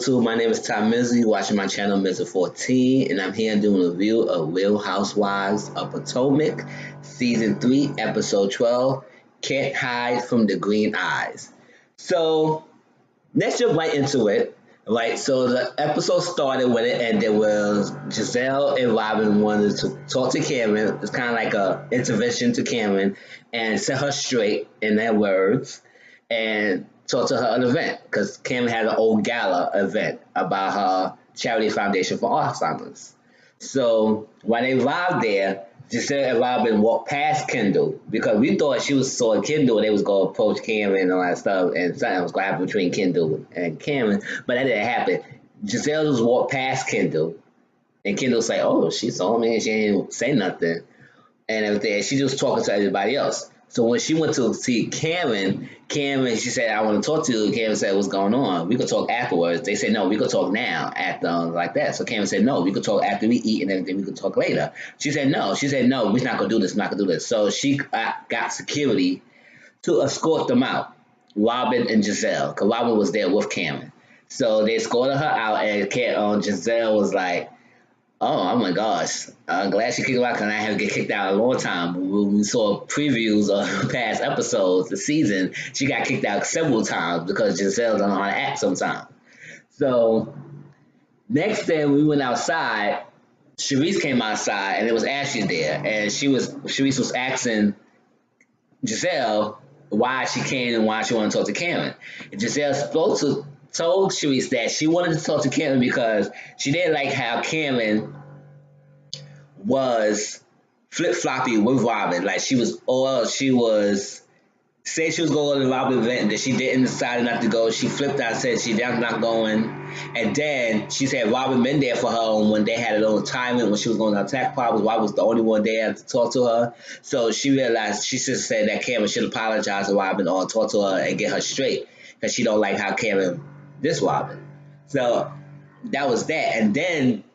YouTube. My name is Tom Mizzle. You're watching my channel, Mizzle14, and I'm here doing a review of Real Housewives of Potomac, Season 3, Episode 12, Can't Hide from the Green Eyes. So, let's jump right into it. Right, so the episode started when it ended was Giselle and Robin wanted to talk to Cameron. It's kind of like a intervention to Cameron and set her straight in their words and talk to her at an event because Cameron had an old gala event about her charity foundation for Alzheimer's. So when they arrived there, Giselle and Robin walked past Kendall because we thought she was saw Kendall and they was going to approach Cameron and all that stuff and something was going to happen between Kendall and Cameron, but that didn't happen. Giselle just walked past Kendall and Kendall's like, oh, she saw me and she didn't say nothing and everything. She just talking to everybody else. So when she went to see Cameron, she said, I want to talk to you. Cameron said, what's going on? We could talk afterwards. They said, no, we could talk now after like that. So Cameron said, no, we could talk after we eat and everything. We could talk later. She said, no. She said, no, we're not going to do this. We're not going to do this. So she got security to escort them out, Robin and Giselle, because Robin was there with Cameron. So they escorted her out and Giselle was like, oh my gosh, I'm glad she kicked out because I haven't get kicked out a long time. When we saw previews of past episodes, the season, she got kicked out several times because Giselle don't know how to act sometimes. So next day we went outside, Sharice came outside and there was Ashley there. And Sharice was asking Giselle why she came and why she wanted to talk to Cameron. And Giselle told Sharice that she wanted to talk to Cameron because she didn't like how Cameron was flip-floppy with Robin. Like said she was going to the Robin event and then she didn't decide not to go. She flipped out and said she's not going. And then she said Robin been there for her when they had a little time when she was going to attack problems. Robin was the only one there to talk to her. So she realized she should say that Cameron should apologize to Robin or talk to her and get her straight because she don't like how Cameron this Robin. So that was that. And then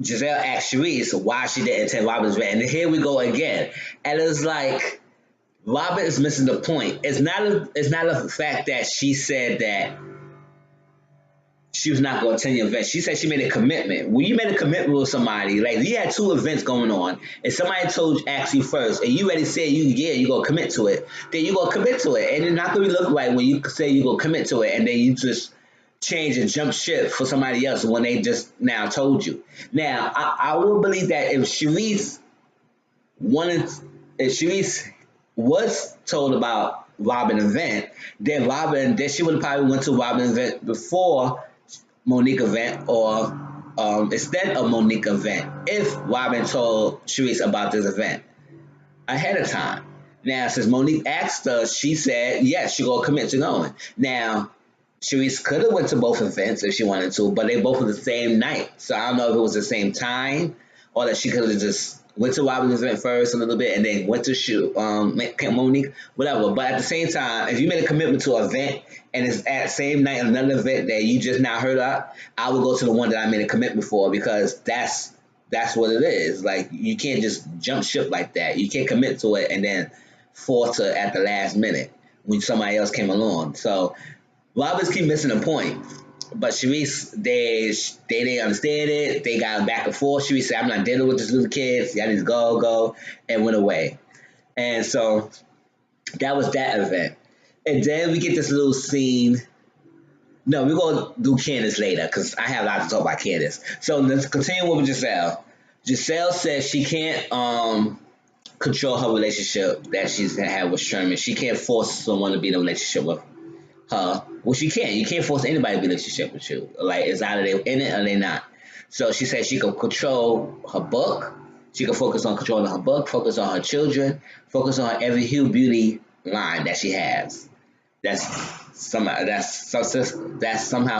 Giselle asked Sharice why she didn't attend Robin's event. And here we go again. And it's like Robin is missing the point. It's not a fact that she said that she was not going to attend your event. She said she made a commitment. When you made a commitment with somebody, like you had two events going on, and somebody asked you first, and you already said you're going to commit to it, then you're going to commit to it. And it's not going to look right when you say you're going to commit to it, and then you just change and jump ship for somebody else when they just now told you. Now, I will believe that if Sharice was told about Robin event, then she would have probably went to Robin event before Monique event or instead of Monique event if Robin told Sharice about this event ahead of time. Now, since Monique asked her, she said, yes, she going to commit to going. Now, Sharice could have went to both events if she wanted to, but they both were the same night. So I don't know if it was the same time or that she could have just went to Robin's event first a little bit and then went to Monique, whatever. But at the same time, if you made a commitment to an event and it's at the same night another event that you just now heard of, I would go to the one that I made a commitment for because that's what it is. Like you can't just jump ship like that. You can't commit to it and then force it at the last minute when somebody else came along. So Robbins keep missing the point. But Sharice, they didn't understand it. They got back and forth. Sharice said, I'm not dealing with this little kid. Y'all just go, and went away. And so that was that event. And then we get this little scene. No, we're going to do Candace later because I have a lot to talk about Candace. So let's continue with Giselle. Giselle says she can't control her relationship that she's going to have with Sherman. She can't force someone to be in a relationship with her. Well, she can't. You can't force anybody to be in a relationship with you. Like, it's either they're in it or they're not. So she said she can control her book. She can focus on controlling her book, focus on her children, focus on every Hue Beauty line that she has. That's somehow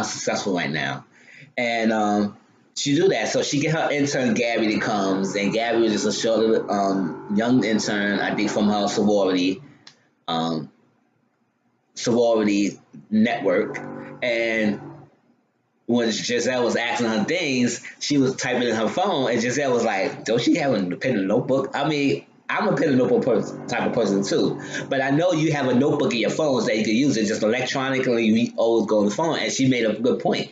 successful right now. And she do that. So she get her intern Gabby that comes, and Gabby was just a short young intern, I think, from her sorority network. And when Giselle was asking her things, she was typing in her phone, and Giselle was like, don't she have a pen and notebook? I mean, I'm a pen and notebook type of person too. But I know you have a notebook in your phone so you can use it just electronically. You always go on the phone. And she made a good point.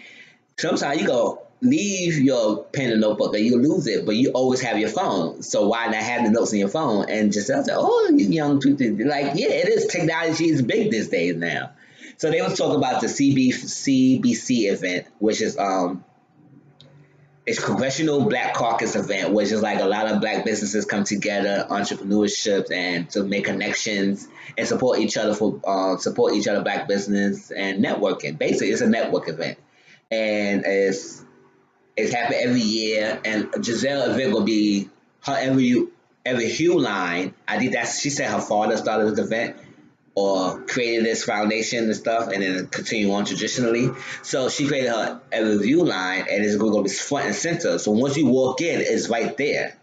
Sometimes you go leave your pen and notebook and you lose it, but you always have your phone. So why not have the notes in your phone? And just I said, oh, you young people, like, yeah, it is. Technology is big these days now. So they was talking about the CBC event, which is it's Congressional Black Caucus event, which is like a lot of black businesses come together, entrepreneurship, and to make connections and support each other black business and networking. Basically, it's a network event, and it's happened every year. And Giselle event will be her every Hue line. I think she said her father started this event or created this foundation and stuff, and then continue on traditionally. So she created her a review line, and it's going to be front and center. So once you walk in, it's right there.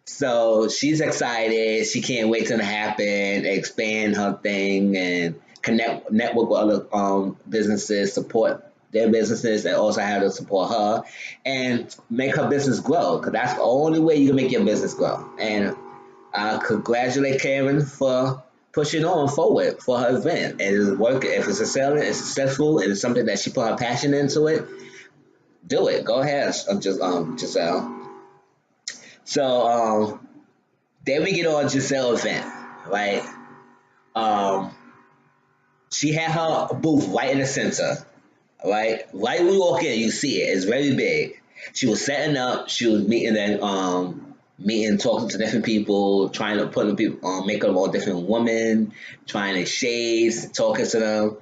So she's excited. She can't wait till it happen, expand her thing, and network with other businesses, support their businesses, and also have to support her and make her business grow. Because that's the only way you can make your business grow. And I congratulate Karen for pushing on forward for her event, and it's working. If it's it's successful, and it's something that she put her passion into it, do it. Go ahead, Giselle. So then we get on Giselle event, right? Um, she had her booth right in the center, right? Right when we walk in, you see it. It's very big. She was setting up. She was meeting, talking to different people, trying to put people make up all different women, trying to shades, talking to them.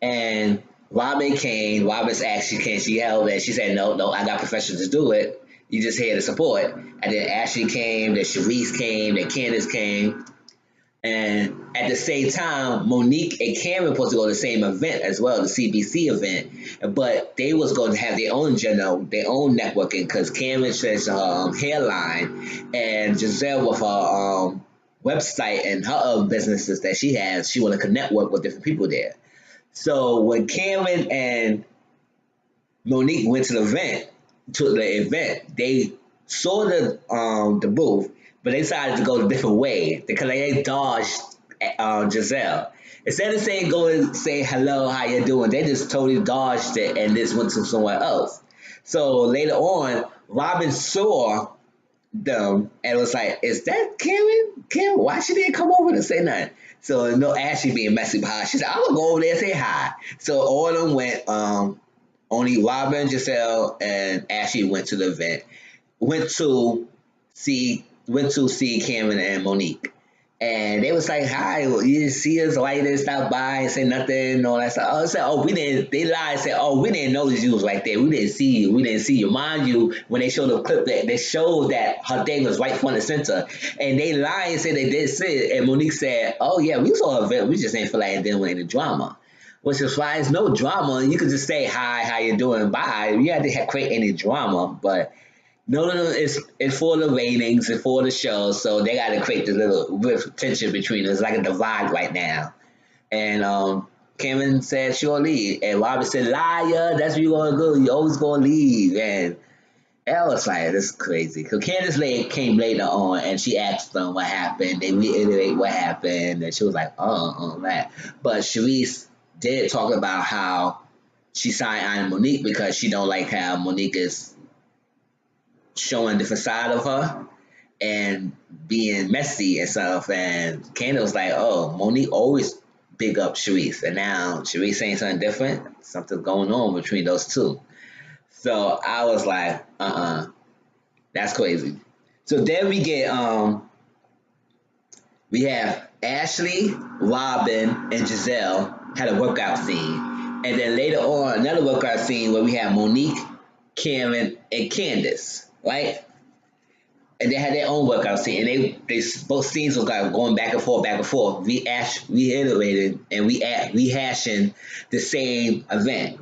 And Robin came. Robin's asked can she help, and she said no, I got professionals to do it. You just here to support. And then Ashley came, then Sharice came, then Candace came. And at the same time, Monique and Cameron were supposed to go to the same event as well, the CBC event. But they was going to have their own agenda, their own networking, because Cameron says her hairline, and Giselle with her website and her other businesses that she has, she want to network with different people there. So when Cameron and Monique went to the event, they saw the booth, but they decided to go a different way because they dodged Giselle. Instead of saying go and say hello, how you doing, they just totally dodged it and just went to somewhere else. So later on, Robin saw them and was like, "Is that Karen? Karen, why she didn't come over to say nothing?" So no, Ashley being messy behind, she said, "I'm gonna go over there and say hi." So all of them went. Only Robin, Giselle, and Ashley went to the event. Went to see Cameron and Monique. And they was like, "Hi, you didn't see us, why you didn't stop by and say nothing and all that stuff?" I said, "Oh, we didn't." They lied and said, "Oh, we didn't notice you was right there. We didn't see you. We didn't see you." Mind you, when they showed the clip, that they showed that her thing was right front and center, and they lied and said they did see it. And Monique said, "Oh yeah, we saw her event. We just didn't feel like dealing with any drama." Which is fine. It's no drama. You could just say hi, how you doing, bye. You had to create any drama, but no, it's for the ratings, it's for the show, so they got to create this little tension between us. It's like a divide right now. And Cameron said she'll leave, and Robert said, "Liar, that's where you're gonna go. You always gonna leave." And that was like, this is crazy. Because Candace came later on, and she asked them what happened. They reiterate what happened, and she was like, that. But Sharice did talk about how she signed Monique because she don't like how Monique is showing a different side of her and being messy and stuff. And Candace was like, "Oh, Monique always big up Sharice, and now Sharice saying something different. Something's going on between those two." So I was like, that's crazy. So then we get we have Ashley, Robin, and Giselle had a workout scene, and then later on another workout scene where we have Monique, Karen, and Candace, right? And they had their own workout scene, and they both scenes was like going back and forth, reiterated and rehashing the same event.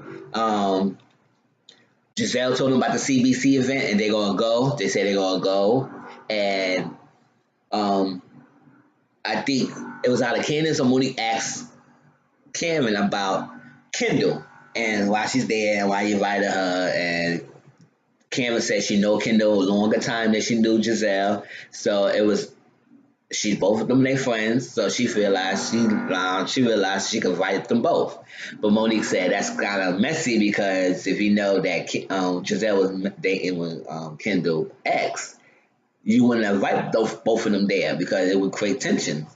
Giselle told them about the CBC event, and they're gonna go. They said they're gonna go, and I think it was either Candace or Monique asked Karen about Kendall and why she's there and why you invited her, and Cameron said she knew Kendall a longer time than she knew Giselle, so it was She both of them they friends, so she realized she could fight them both. But Monique said that's kind of messy because if you know that Giselle was dating with Kendall X, you wouldn't invite both of them there because it would create tension.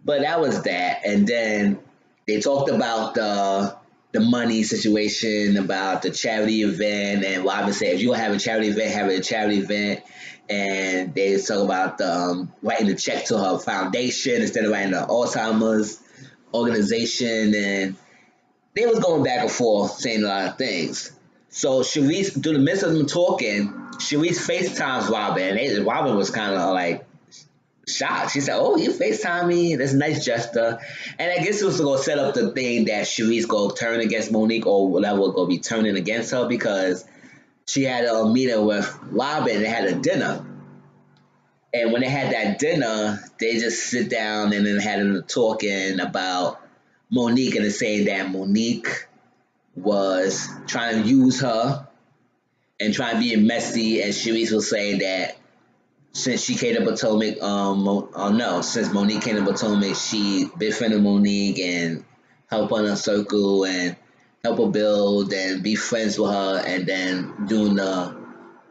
But that was that, and then they talked about the money situation, about the charity event, and Robin said, if you don't have a charity event, have a charity event. And they talk about writing a check to her foundation instead of writing the Alzheimer's organization, and they was going back and forth saying a lot of things. So Sharice, through the midst of them talking, Sharice FaceTimes Robin, and Robin was kind of like shocked. She said, "Oh, you FaceTime me? That's a nice gesture." And I guess it was going to set up the thing that Sharice go turn against Monique or whatever going to be turning against her because she had a meeting with Robin and they had a dinner. And when they had that dinner, they just sit down and then had them talking about Monique and saying that Monique was trying to use her and trying to be messy. And Sharice was saying that since she came to Potomac, no, since Monique came to Potomac, she befriended Monique and help on her circle and help her build and be friends with her. And then doing the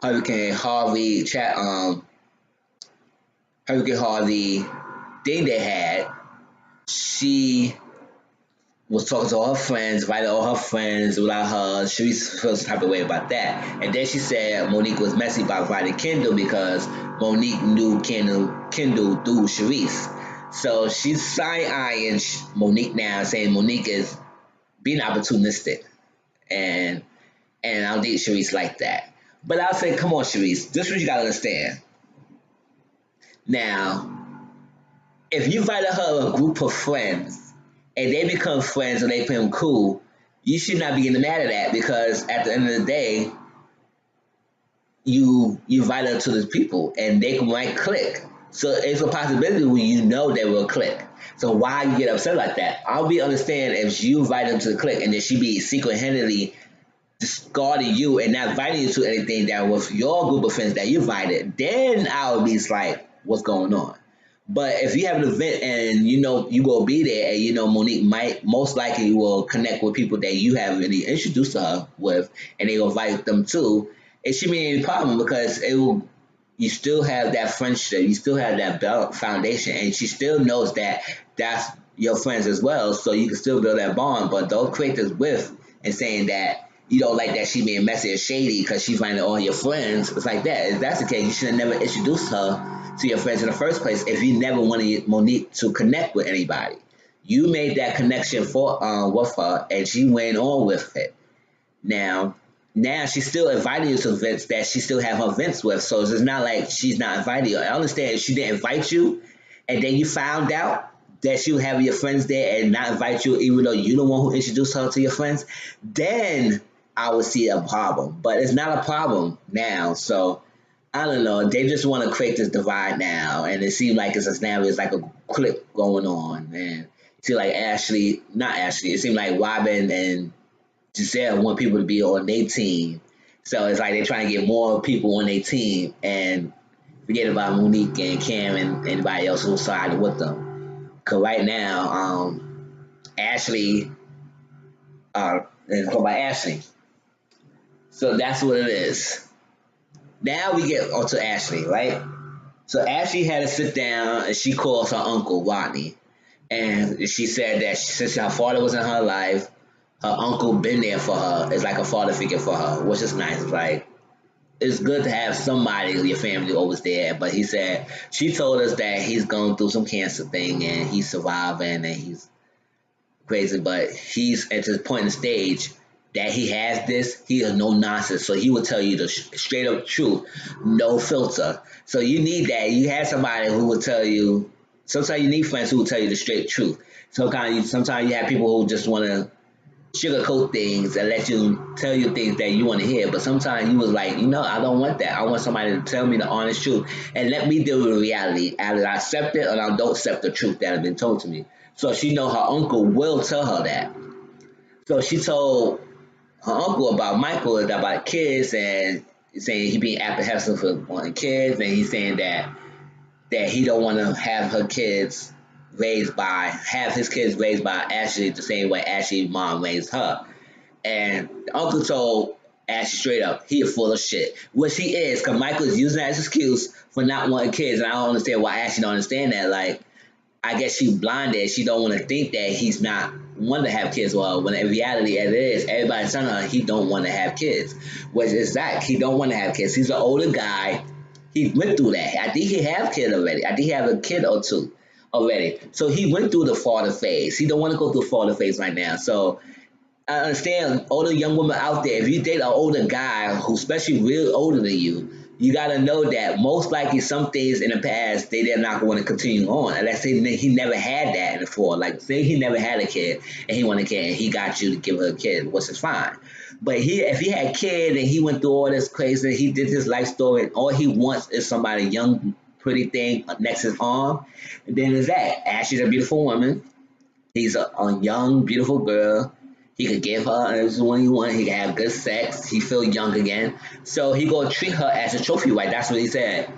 Hurricane Harvey Hurricane Harvey thing they had, she was talking to all her friends, invited all her friends without her. She feels some type of way about that. And then she said Monique was messy about inviting Kendall because Monique knew Kendall through Sharice. So she's side-eyeing Monique now, saying Monique is being opportunistic. And I don't think Sharice like that. But I'll say, come on, Sharice, this is what you got to understand. Now, if you invited her a group of friends and they become friends and they become cool, you should not be getting mad at that because at the end of the day, you invite her to the people and they might click. So it's a possibility when you know they will click. So why you get upset like that? I'll be understand if you invite them to the click and then she be secret-handedly discarding you and not inviting you to anything that was your group of friends that you invited, then I would be like, what's going on? But if you have an event and you know you will be there and you know Monique might most likely will connect with people that you haven't really introduced to her with and they will invite them too, it shouldn't be any problem because it will you still have that friendship, you still have that foundation and she still knows that that's your friends as well, so you can still build that bond, but don't create this with and saying that you don't like that she being messy or shady because she's finding all your friends. It's like that. If that's the case, you should have never introduced her to your friends in the first place if you never wanted Monique to connect with anybody. You made that connection for with her and she went on with it. Now she's still inviting you to events that she still have her events with. So it's not like she's not inviting you. I understand if she didn't invite you and then you found out that she would have your friends there and not invite you even though you're the one who introduced her to your friends, then I would see a problem. But it's not a problem now. So I don't know. They just want to create this divide now. And it seems like it's like a clip going on. And it seems like not Ashley, it seems like Robin and Giselle want people to be on their team. So it's like they're trying to get more people on their team and forget about Monique and Cam and anybody else who's siding with them. Because right now, Ashley, let's go by Ashley. So that's what it is. Now we get onto Ashley, right? So Ashley had to sit down and she calls her uncle, Rodney. And she said that since her father was in her life, her uncle been there for her. It's like a father figure for her, which is nice. Like, it's good to have somebody in your family always there. But he said, she told us that he's going through some cancer thing and he's surviving and he's crazy. But he's at this point in the stage that he has this, he is no nonsense. So he will tell you the straight up truth, no filter. So you need that. You have somebody who will tell you, sometimes you need friends who will tell you the straight truth. Sometimes you have people who just want to sugarcoat things and let you tell you things that you want to hear. But sometimes you was like, I don't want that. I want somebody to tell me the honest truth and let me deal with reality. Either I accept it or I don't accept the truth that has been told to me. So she know her uncle will tell her that. So she told her uncle about Michael, about kids, and saying he being apprehensive for wanting kids, and he's saying that that he don't want to have his kids raised by Ashley the same way Ashley's mom raised her. And the uncle told Ashley straight up, he is full of shit. Which he is, because Michael is using that as an excuse for not wanting kids. And I don't understand why Ashley don't understand that. Like, I guess she's blinded. She don't want to think that he's not want to have kids. Well, when in reality, as it is, everybody's telling her he don't want to have kids. Which is that he don't want to have kids. He's an older guy. He went through that. I think he have kids already. I think he have a kid or two already. So he went through the father phase. He don't want to go through the father phase right now. So I understand older young women out there, if you date an older guy who especially real older than you got to know that most likely some things in the past they're not going to continue on. And let's say he never had that before. Like say he never had a kid and he wanted a kid and he got you to give her a kid, which is fine. But if he had a kid and he went through all this crazy, he did his life story, and all he wants is somebody young, pretty thing next to his arm, and then there's that. Ashley's a beautiful woman. He's a young, beautiful girl. He could give her everything he wants. He could have good sex. He feel young again. So he gonna treat her as a trophy wife. That's what he said.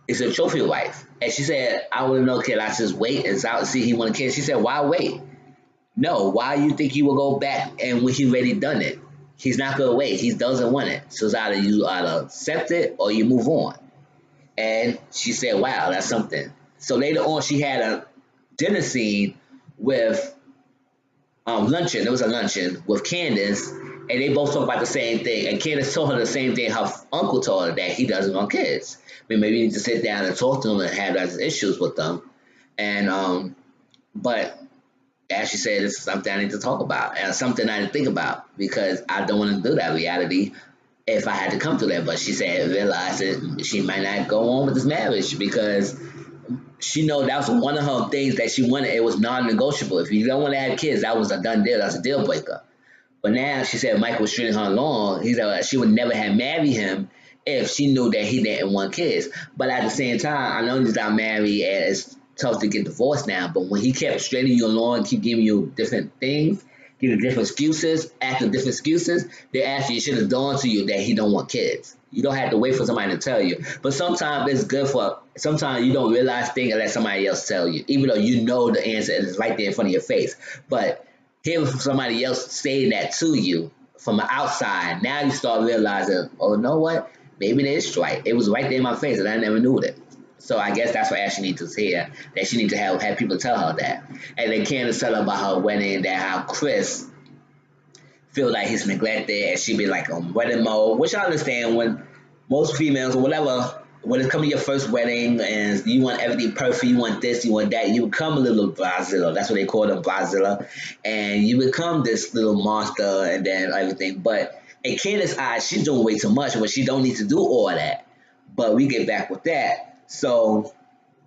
It's a trophy wife. And she said, I want to know, kid. I just wait and see he want a kid. She said, why wait? No, why you think he will go back and when he already done it? He's not gonna wait. He doesn't want it. So it's either you accept it or you move on. And she said, wow, that's something. So later on, she had a dinner scene with luncheon. There was a luncheon with Candace, and they both talked about the same thing. And Candace told her the same thing her uncle told her, that he doesn't want kids. I mean, maybe you need to sit down and talk to them and have those issues with them. And but as she said, it's something I need to talk about and something I need to think about because I don't want to do that reality if I had to come to that. But she said, realize that she might not go on with this marriage because she know that was one of her things that she wanted. It was non-negotiable. If you don't want to have kids, that was a done deal. That's a deal breaker. But now she said Michael was treating her along. He said she would never have married him if she knew that he didn't want kids. But at the same time, I know he's not married and it's tough to get divorced now. But when he kept straightening you along, keep giving you different things, giving different excuses, acting different excuses, they actually should have dawned to you that he don't want kids. You don't have to wait for somebody to tell you. But sometimes it's good sometimes you don't realize things unless somebody else tell you, even though you know the answer is right there in front of your face. But hearing somebody else saying that to you from the outside, now you start realizing, oh, you know what? Maybe it is right. It was right there in my face and I never knew it. So I guess that's what Ashley needs to hear, that she needs to have people tell her that. And then Candace tell her about her wedding, that how Chris feel like he's neglected and she be like on wedding mode, which I understand when most females or whatever, when it comes to your first wedding and you want everything perfect, you want this, you want that, you become a little Brazilla. That's what they call them, Brazilla. And you become this little monster and then everything. But in Candace's eyes, she's doing way too much, but she don't need to do all that. But we get back with that. So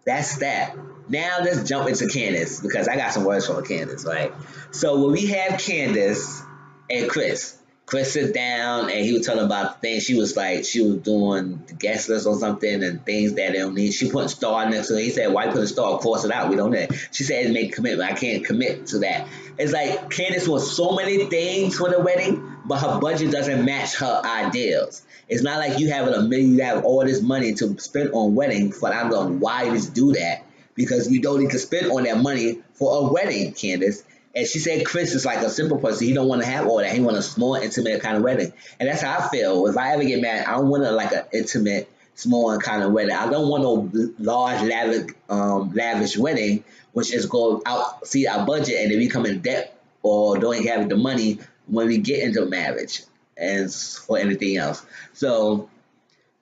that's that. Now let's jump into Candace because I got some words for Candace, right? So when we have Candace and Chris sit down and he was telling about the things she was doing the guest list or something and things that they don't need. She put a star next to it. He said, why put a star? Cross it out. We don't need it. She said, make a commitment. I can't commit to that. It's like Candace wants so many things for the wedding, but her budget doesn't match her ideals. It's not like you have you have all this money to spend on weddings, but I don't know why you just do that because you don't need to spend on that money for a wedding, Candace. And she said Chris is like a simple person. He don't want to have all that. He want a small, intimate kind of wedding. And that's how I feel. If I ever get married, I don't want an intimate, small kind of wedding. I don't want no large, lavish wedding, which is go out, see our budget, and then we come in debt or don't have the money when we get into marriage and for anything else. So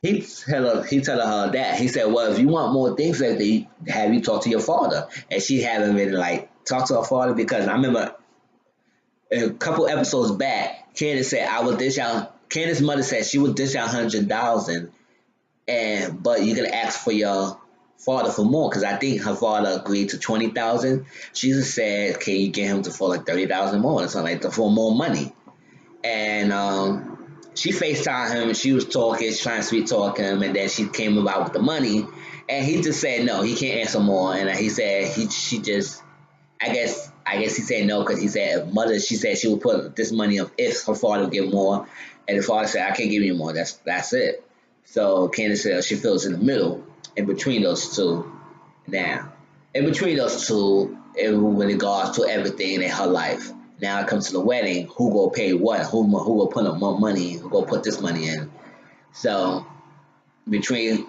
he tell her that. He said, well, if you want more things like that, have you talk to your father. And she haven't really talk to her father because I remember a couple episodes back, Candace said, Candace's mother said she would dish out $100,000 but you can ask for your father for more because I think her father agreed to $20,000. She just said, can you get him to for like $30,000 more or something like that for more money? And she FaceTimed him and she was talking, trying to sweet talk him, and then she came about with the money and he just said no, he can't answer more. And he said I guess he said no because he said she said she would put this money up if her father would give more, and the father said I can't give you more. That's it. So Candace said she feels in the middle, in between those two, Now, in between those two, in regards to everything in her life. Now it comes to the wedding. Who gonna pay what? Who gonna put up more money? Who gonna put this money in? So between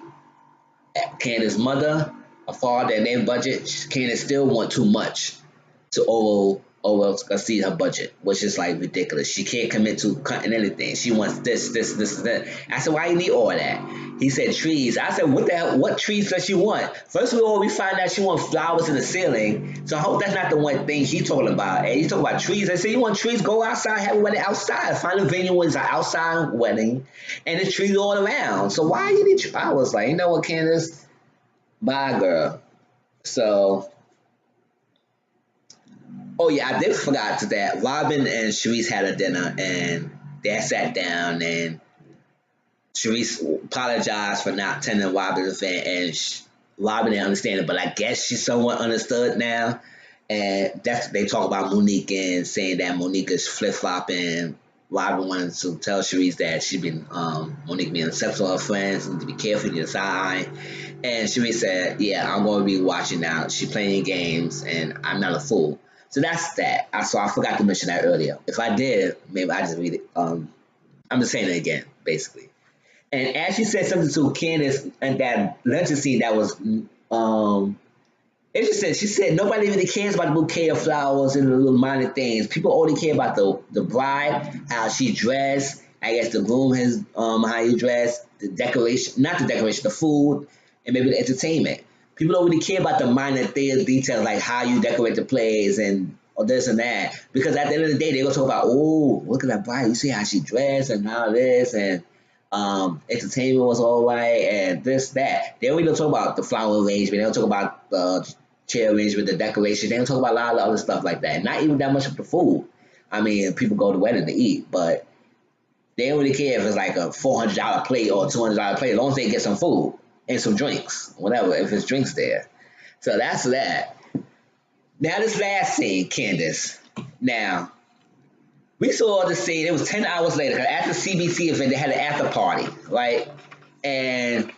Candace's mother, her father, and their budget, Candace still want too much to exceed her budget, which is like ridiculous. She can't commit to cutting anything. She wants this, and that. I said, why you need all that? He said trees. I said, what the hell? What trees does she want? First of all, we find out she wants flowers in the ceiling. So I hope that's not the one thing she's talking about. And you talking about trees. I said, you want trees? Go outside, have a wedding outside. Find a venue where it's an outside wedding, and there's trees all around. So why you need? I was like, you know what, Candace? Bye, girl. So. Oh yeah, I did forgot to that. Robin and Sharice had a dinner, and they sat down, and Sharice apologized for not attending Robin's event, and Robin didn't understand it, but I guess she somewhat understood now. And that's they talk about Monique and saying that Monique is flip flopping. Robin wanted to tell Sharice that she been Monique being acceptable of her friends and to be careful in your side. And Sharice said, "Yeah, I'm going to be watching now. She playing games, and I'm not a fool." So that's that. So I forgot to mention that earlier. If I did, maybe I just read it. I'm just saying it again, basically. And as she said something to Candace and that luncheon scene that was interesting, she said nobody really cares about the bouquet of flowers and the little minor things. People only care about the bride, how she dressed. I guess the groom has how he dressed, the decoration, not the decoration, the food, and maybe the entertainment. People don't really care about the minor details like how you decorate the place and or this and that. Because at the end of the day, they're gonna talk about, oh, look at that bride. You see how she dressed and all this and entertainment was all right and this, that. They don't really talk about the flower arrangement. They don't talk about the chair arrangement, the decoration. They don't talk about a lot of other stuff like that. Not even that much of the food. I mean, people go to wedding to eat, but they don't really care if it's like a $400 plate or $200 plate, as long as they get some food and some drinks, whatever, if it's drinks there. So that's that. Now this last scene, Candace. Now, we saw the scene, it was 10 hours later, because after the CBC event, they had an after party, right? And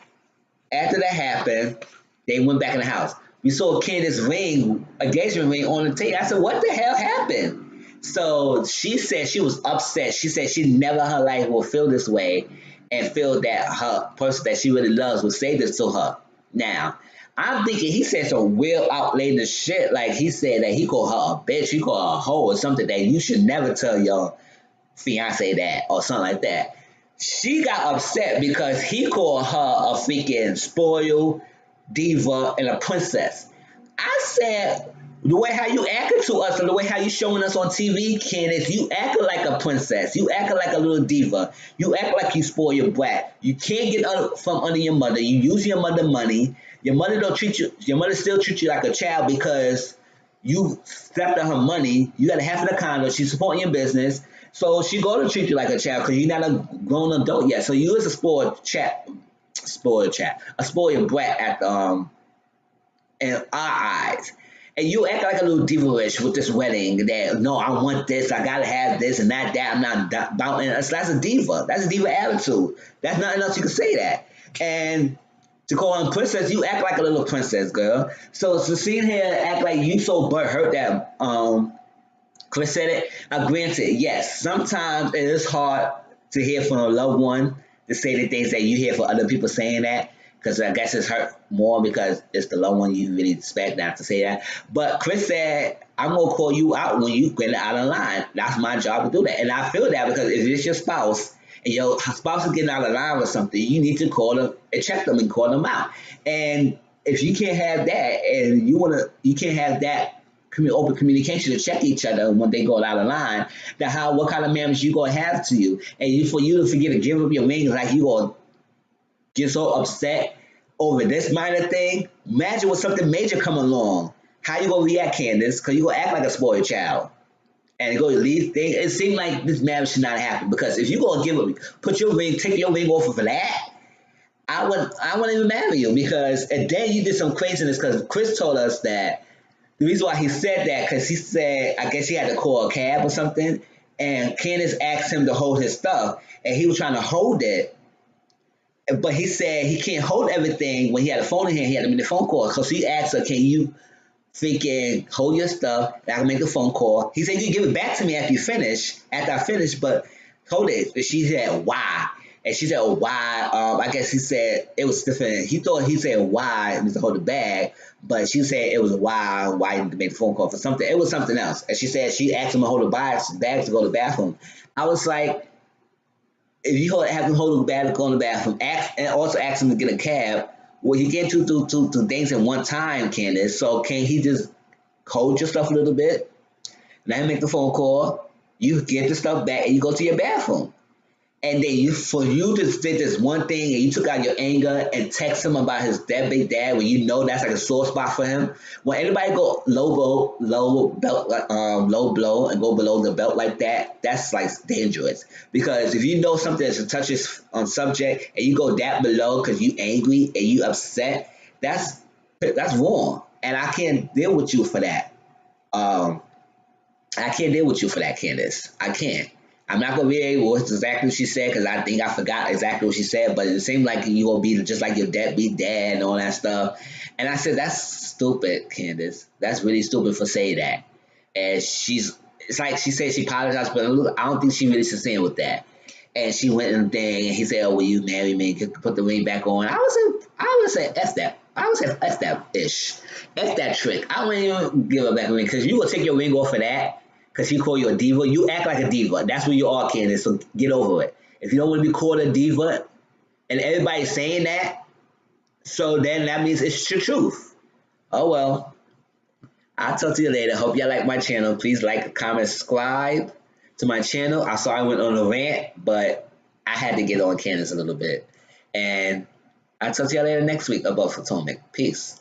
after that happened, they went back in the house. We saw Candace's ring, engagement ring on the table. I said, what the hell happened? So she said she was upset. She said she never in her life will feel this way and feel that her person that she really loves will say this to her. Now, I'm thinking he said some real outlandish shit. Like he said that he called her a bitch, he called her a hoe or something that you should never tell your fiance that or something like that. She got upset because he called her a freaking spoiled diva and a princess. I said, the way how you acting to us and the way how you showing us on TV, Candace, you acting like a princess. You acting like a little diva. You act like you spoil your brat. You can't get from under your mother. You use your mother money. Your mother don't treat you. Your mother still treats you like a child because you stepped on her money. You got half of the condo. She's supporting your business. So she going to treat you like a child because you're not a grown adult yet. So you is a a spoiled brat at in our eyes. And you act like a little diva-ish with this wedding that, no, I want this, I gotta have this and not that, I'm not bouncing. That's a diva. That's a diva attitude. That's nothing else you can say that. And to call him princess, you act like a little princess, girl. So to see her act like you so hurt that Chris said it, granted, yes, sometimes it is hard to hear from a loved one to say the things that you hear from other people saying that, because I guess it's hurt more because it's the loved one you really expect not to say that. But Chris said, I'm going to call you out when you get out of line. That's my job to do that. And I feel that because if it's your spouse and your spouse is getting out of line with something, you need to call them and check them and call them out. And if you can't have that and you can't have that open communication to check each other when they go out of line, then what kind of manners you gonna have to you? And for you to forget to give up your ring, like you gonna get so upset over this minor thing. Imagine when something major come along. How you gonna react, Candace? Because you gonna act like a spoiled child and go leave things. It seemed like this marriage should not happen because if you gonna put your ring, take your ring off of that, I wouldn't even marry you because and then you did some craziness because Chris told us that the reason why he said that because he said I guess he had to call a cab or something, and Candace asked him to hold his stuff, and he was trying to hold it, But he said he can't hold everything when he had a phone in hand. He had to make the phone call. So she asked her, "Can you freaking hold your stuff? And I can make a phone call." He said, "You can give it back to me after you finish, after I finish, but hold it." And she said, "Why?" And she said, "Oh, why?" I guess he said it was different. He thought he said why and to hold the bag, but she said it was why he didn't make the phone call for something. It was something else. And she said she asked him to hold the bag to go to the bathroom. I was like, if you have him hold the bag to go in the bathroom, and also ask him to get a cab, well, you can't do two things at one time, Candace. So can he just hold your stuff a little bit, let him make the phone call, you get the stuff back, and you go to your bathroom? And then for you to did this one thing and you took out your anger and text him about his deadbeat dad when you know that's like a sore spot for him. When anybody go low belt, low blow and go below the belt like that, that's like dangerous. Because if you know something that's a touchy subject and you go that below because you angry and you upset, that's wrong. And I can't deal with you for that. Um, I can't deal with you for that, Candace. I can't. I'm not gonna be able to exactly what she said because I think I forgot exactly what she said, but it seemed like you gonna be just like your deadbeat dad and all that stuff. And I said, that's stupid, Candace. That's really stupid for saying that. And it's like she said she apologized, but I don't think she really should say it with that. And she went and thing, and he said, "Oh, will you marry me? Put the ring back on." I would say, F that. I would say, F that ish. F that trick. I wouldn't even give her back a ring because you will take your ring off for that because he called you a diva. You act like a diva. That's what you are, Candace. So get over it. If you don't want to be called a diva and everybody's saying that, so then that means it's the truth. Oh well. I'll talk to you later. Hope y'all like my channel. Please like, comment, subscribe to my channel. I saw I went on a rant, but I had to get on Candace a little bit. And I'll talk to y'all later next week about Potomac. Peace.